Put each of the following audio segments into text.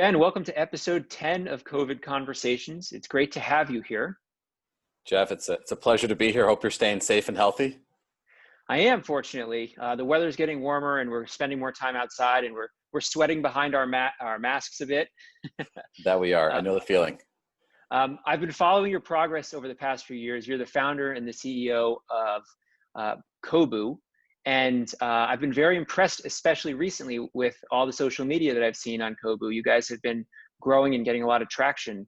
Ben, welcome to episode 10 of COVID Conversations. It's great to have you here. Jeff, it's a pleasure to be here. Hope you're staying safe and healthy. I am, fortunately. The weather's getting warmer and we're spending more time outside and we're sweating behind our masks a bit. That we are. I Uh, know the feeling. I've been following your progress over the past few years. You're the founder and the CEO of Kobu. And I've been very impressed, especially recently, with all the social media that I've seen on Kobu. You guys have been growing and getting a lot of traction.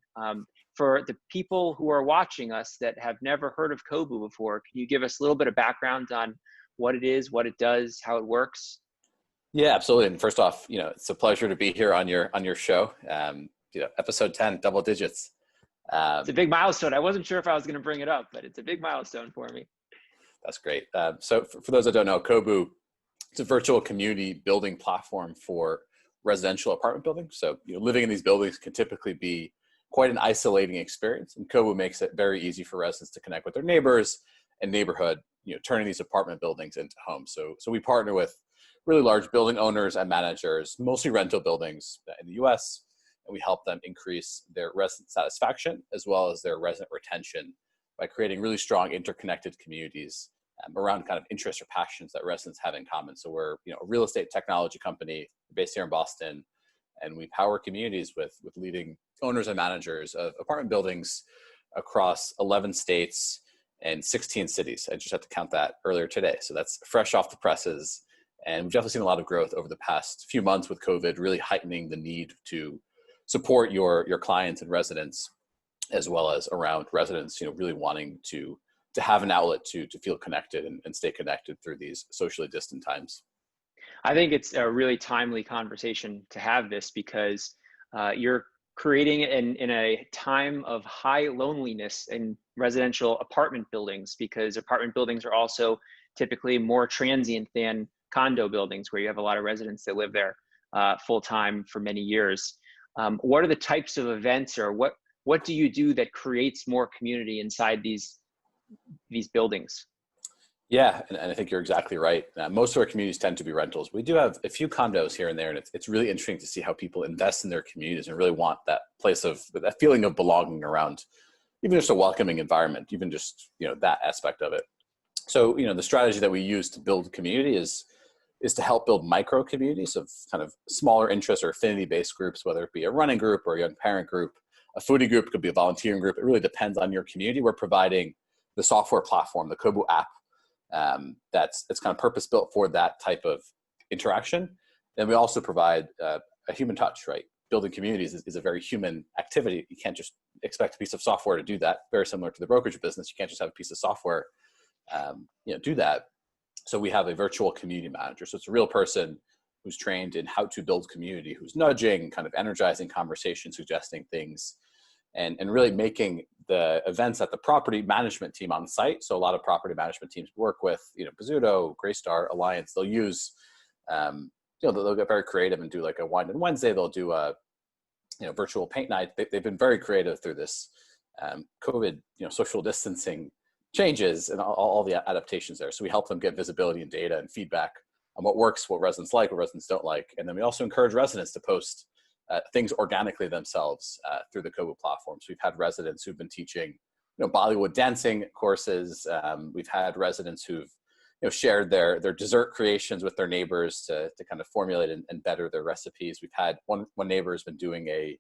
For the people who are watching us that have never heard of Kobu before, can you give us a little bit of background on what it is, what it does, how it works? Yeah, absolutely. And first off, it's a pleasure to be here on your show. Episode 10, double digits. It's a big milestone. I wasn't sure if I was going to bring it up, but it's a big milestone for me. That's great. So for those that don't know, Kobu, it's a virtual community building platform for residential apartment buildings. So living in these buildings can typically be quite an isolating experience, and Kobu makes it very easy for residents to connect with their neighbors and neighborhood, turning these apartment buildings into homes. So we partner with really large building owners and managers, mostly rental buildings in the US, and we help them increase their resident satisfaction as well as their resident retention by creating really strong interconnected communities around kind of interests or passions that residents have in common. So we're a real estate technology company based here in Boston, and we power communities with leading owners and managers of apartment buildings across 11 states and 16 cities. I just had to count that earlier today. So that's fresh off the presses. And we've definitely seen a lot of growth over the past few months with COVID, really heightening the need to support your clients and residents, as well as around residents, really wanting to have an outlet to feel connected and stay connected through these socially distant times. I think it's a really timely conversation to have this because you're creating it in a time of high loneliness in residential apartment buildings, because apartment buildings are also typically more transient than condo buildings where you have a lot of residents that live there full time for many years. What are the types of events, or what do you do that creates more community inside these buildings? Yeah, and I think you're exactly right. Most of our communities tend to be rentals. We do have a few condos here and there, and it's really interesting to see how people invest in their communities and really want that place of that feeling of belonging around, even just a welcoming environment, even just that aspect of it. So the strategy that we use to build community is to help build micro communities of kind of smaller interest or affinity based groups, whether it be a running group or a young parent group, a foodie group, could be a volunteering group. It really depends on your community. We're providing the software platform, the Kobu app. It's kind of purpose built for that type of interaction. Then we also provide a human touch, right? Building communities is a very human activity. You can't just expect a piece of software to do that. Very similar to the brokerage business. You can't just have a piece of software, do that. So we have a virtual community manager. So it's a real person who's trained in how to build community, who's nudging, kind of energizing conversation, suggesting things, and really making the events at the property management team on site. So a lot of property management teams work with, Pizzuto, Greystar, Alliance. They'll use, they'll get very creative and do like a wine and Wednesday. They'll do a, virtual paint night. They've been very creative through this COVID, social distancing changes and all the adaptations there. So we help them get visibility and data and feedback on what works, what residents like, what residents don't like. And then we also encourage residents to post things organically themselves through the Kobu platform. So we've had residents who've been teaching, Bollywood dancing courses. We've had residents who've, shared their dessert creations with their neighbors to kind of formulate and better their recipes. We've had one neighbor has been doing a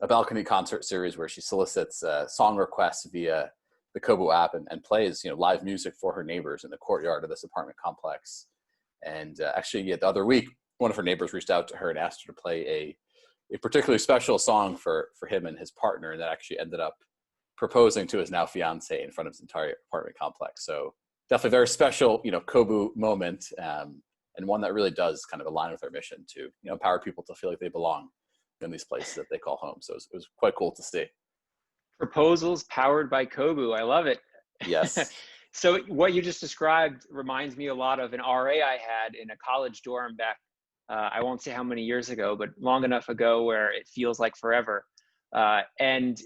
balcony concert series where she solicits song requests via the Kobu app and plays, live music for her neighbors in the courtyard of this apartment complex. And the other week, one of her neighbors reached out to her and asked her to play a particularly special song for him and his partner, and that actually ended up proposing to his now fiance in front of his entire apartment complex. So definitely a very special, Kobu moment, and one that really does kind of align with our mission to empower people to feel like they belong in these places that they call home. So it was quite cool to see. Proposals powered by Kobu. I love it. Yes. So what you just described reminds me a lot of an RA I had in a college dorm back, I won't say how many years ago, but long enough ago where it feels like forever. And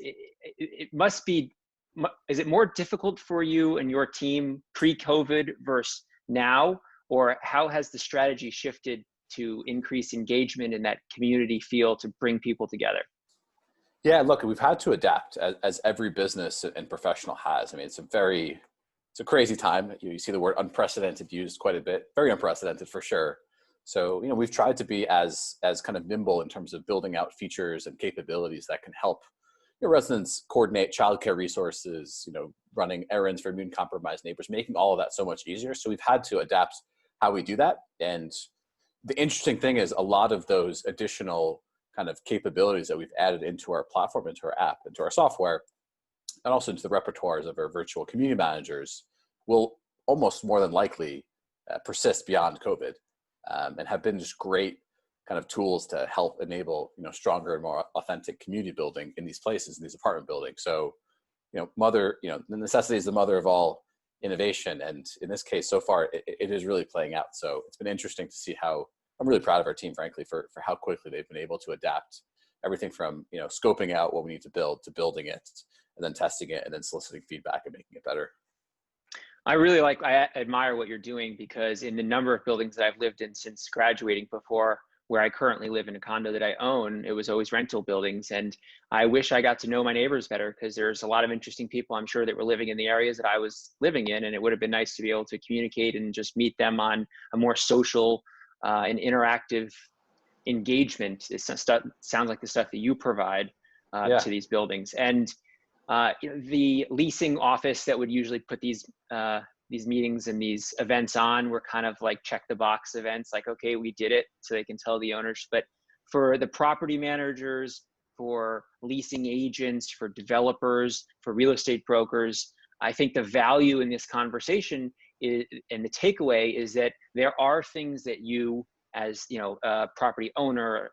it must be, is it more difficult for you and your team pre-COVID versus now? Or how has the strategy shifted to increase engagement and that community feel to bring people together? Yeah, look, we've had to adapt as every business and professional has. I mean, it's a crazy time. You see the word unprecedented used quite a bit, very unprecedented for sure. So, we've tried to be as kind of nimble in terms of building out features and capabilities that can help residents coordinate childcare resources, running errands for immune compromised neighbors, making all of that so much easier. So we've had to adapt how we do that. And the interesting thing is a lot of those additional kind of capabilities that we've added into our platform, into our app, into our software, and also into the repertoires of our virtual community managers will almost more than likely persist beyond COVID, and have been just great kind of tools to help enable stronger and more authentic community building in these places, in these apartment buildings. So the necessity is the mother of all innovation, and in this case so far it is really playing out. So it's been interesting to see how I'm really proud of our team, frankly, for how quickly they've been able to adapt everything from scoping out what we need to build to building it and then testing it and then soliciting feedback and making it better. I admire what you're doing, because in the number of buildings that I've lived in since graduating, before where I currently live in a condo that I own, it was always rental buildings. And I wish I got to know my neighbors better, because there's a lot of interesting people, I'm sure, that were living in the areas that I was living in. And it would have been nice to be able to communicate and just meet them on a more social and interactive engagement. Sounds like the stuff that you provide to these buildings. And the leasing office that would usually put these meetings and these events on were kind of like check the box events, like, okay, we did it, so they can tell the owners. But for the property managers, for leasing agents, for developers, for real estate brokers, I think the value in this conversation is, and the takeaway is, that there are things that you, as a property owner,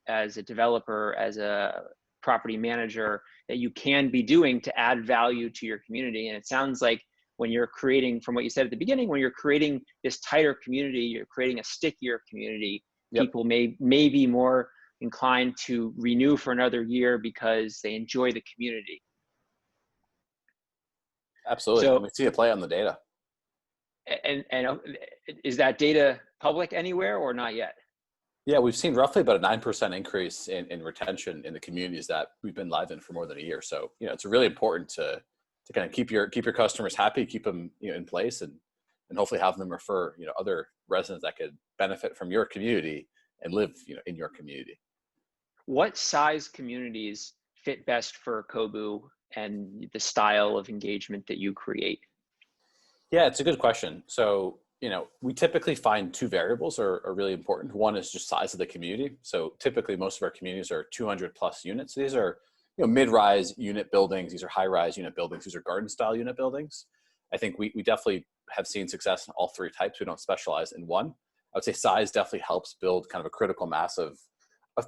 as a developer, as a property manager, that you can be doing to add value to your community. And it sounds like when you're creating, from what you said at the beginning, when you're creating this tighter community, you're creating a stickier community. Yep. People may be more inclined to renew for another year because they enjoy the community. Absolutely. So, we see it play on the data. And is that data public anywhere or not yet? Yeah, we've seen roughly about a 9% increase in retention in the communities that we've been live in for more than a year. So, it's really important to kind of keep your customers happy, keep them in place, and hopefully have them refer other residents that could benefit from your community and live in your community. What size communities fit best for Kobu and the style of engagement that you create? Yeah, it's a good question. So, we typically find two variables are really important. One is just size of the community. So typically most of our communities are 200 plus units. These are mid-rise unit buildings. These are high-rise unit buildings. These are garden-style unit buildings. I think we definitely have seen success in all three types. We don't specialize in one. I would say size definitely helps build kind of a critical mass of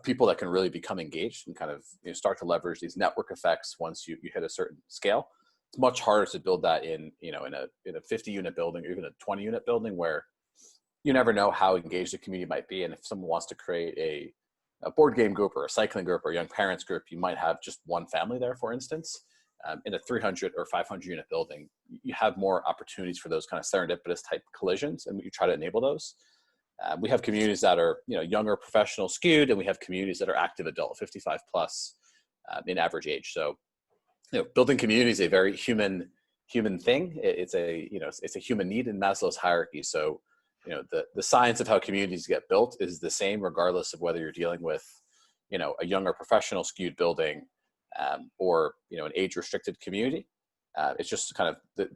people that can really become engaged and kind of start to leverage these network effects once you hit a certain scale. It's much harder to build that in a 50 unit building or even a 20 unit building, where you never know how engaged the community might be. And if someone wants to create a board game group or a cycling group or a young parents group, you might have just one family there, for instance. In a 300 or 500 unit building, you have more opportunities for those kind of serendipitous type collisions, and you try to enable those. We have communities that are younger professional skewed, and we have communities that are active adult, 55 plus in average age. So building community is a very human thing. It's a human need in Maslow's hierarchy. So the science of how communities get built is the same regardless of whether you're dealing with a younger professional skewed building or an age restricted community. It's just kind of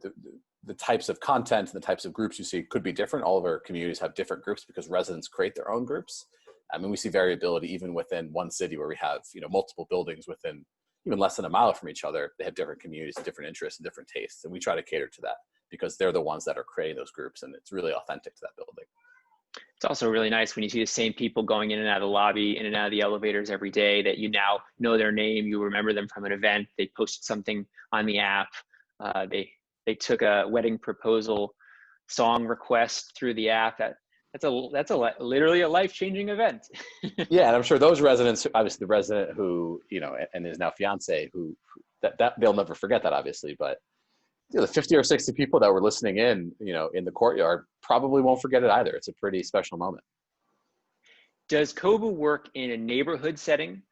the types of content and the types of groups you see could be different. All of our communities have different groups because residents create their own groups. I mean, we see variability even within one city where we have multiple buildings within even less than a mile from each other. They have different communities, different interests, and different tastes. And we try to cater to that because they're the ones that are creating those groups, and it's really authentic to that building. It's also really nice when you see the same people going in and out of the lobby, in and out of the elevators every day, that you now know their name, you remember them from an event, they posted something on the app, they took a wedding proposal song request through the app. That's literally a life-changing event. Yeah, and I'm sure those residents, obviously the resident who, and his now fiance, who that they'll never forget that, obviously, but the 50 or 60 people that were listening in the courtyard probably won't forget it either. It's a pretty special moment. Does Kobu work in a neighborhood setting?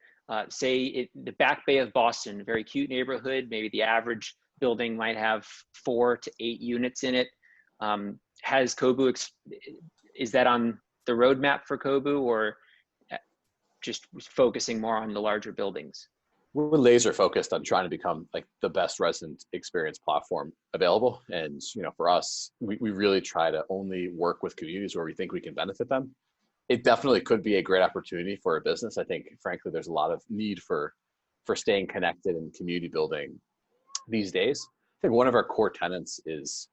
Say the Back Bay of Boston, a very cute neighborhood. Maybe the average building might have 4 to 8 units in it. Has Kobu, is that on the roadmap for Kobu, or just focusing more on the larger buildings? We're laser focused on trying to become like the best resident experience platform available. And, for us, we really try to only work with communities where we think we can benefit them. It definitely could be a great opportunity for a business. I think, frankly, there's a lot of need for staying connected and community building these days. I think one of our core tenets is,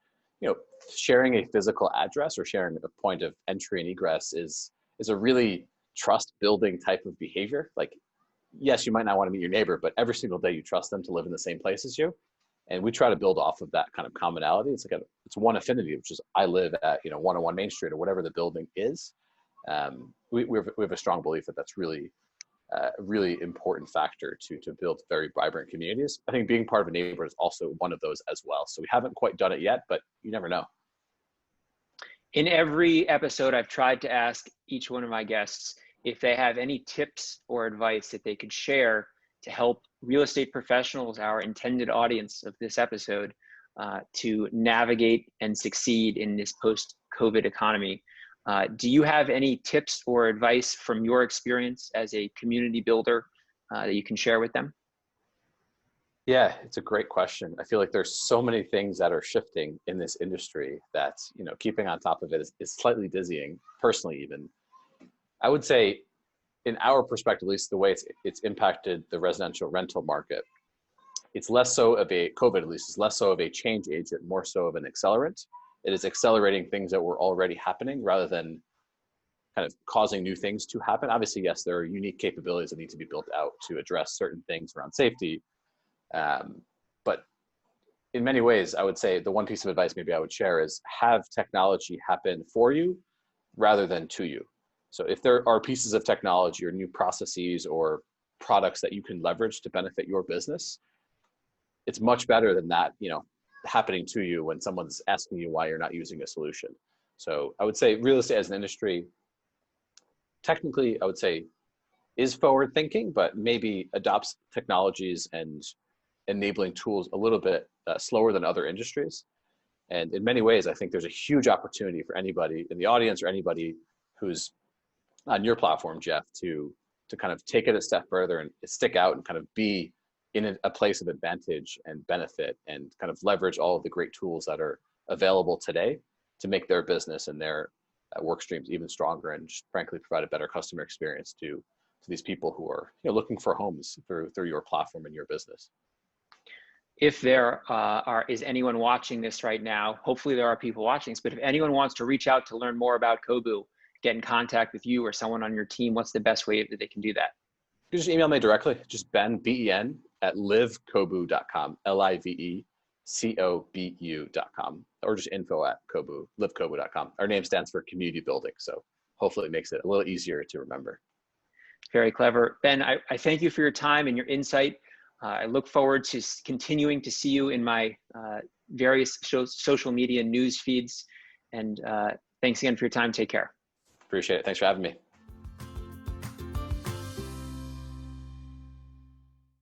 sharing a physical address or sharing a point of entry and egress is a really trust building type of behavior. Like, yes, you might not want to meet your neighbor, but every single day you trust them to live in the same place as you. And we try to build off of that kind of commonality. It's one affinity, which is I live at 101 Main Street or whatever the building is. We have a strong belief that that's really a really important factor to build very vibrant communities. I think being part of a neighborhood is also one of those as well. So we haven't quite done it yet, but you never know. In every episode, I've tried to ask each one of my guests if they have any tips or advice that they could share to help real estate professionals, our intended audience of this episode, to navigate and succeed in this post-COVID economy. Do you have any tips or advice from your experience as a community builder that you can share with them? Yeah, it's a great question. I feel like there's so many things that are shifting in this industry that, keeping on top of it is slightly dizzying, personally even. I would say, in our perspective, at least the way it's impacted the residential rental market, it's less so of a COVID, at least, is less so of a change agent, more so of an accelerant. It is accelerating things that were already happening rather than kind of causing new things to happen. Obviously, yes, there are unique capabilities that need to be built out to address certain things around safety. But in many ways, I would say the one piece of advice maybe I would share is have technology happen for you rather than to you. So if there are pieces of technology or new processes or products that you can leverage to benefit your business, it's much better than that, happening to you when someone's asking you why you're not using a solution. So I would say real estate as an industry, technically, I would say is forward thinking, but maybe adopts technologies and enabling tools a little bit slower than other industries. And in many ways, I think there's a huge opportunity for anybody in the audience or anybody who's on your platform, Jeff, to kind of take it a step further and stick out and kind of be in a place of advantage and benefit and kind of leverage all of the great tools that are available today to make their business and their work streams even stronger and just frankly provide a better customer experience to these people who are looking for homes through your platform and your business. If there is anyone watching this right now, hopefully there are people watching this, but if anyone wants to reach out to learn more about Kobu, get in contact with you or someone on your team, what's the best way that they can do that? You just email me directly, just Ben, B-E-N, at livekobu.com, livecobu.com, or just info@Kobu, livekobu.com. Our name stands for community building, so hopefully it makes it a little easier to remember. Very clever. Ben, I thank you for your time and your insight. I look forward to continuing to see you in my various social media news feeds. And thanks again for your time. Take care. Appreciate it. Thanks for having me.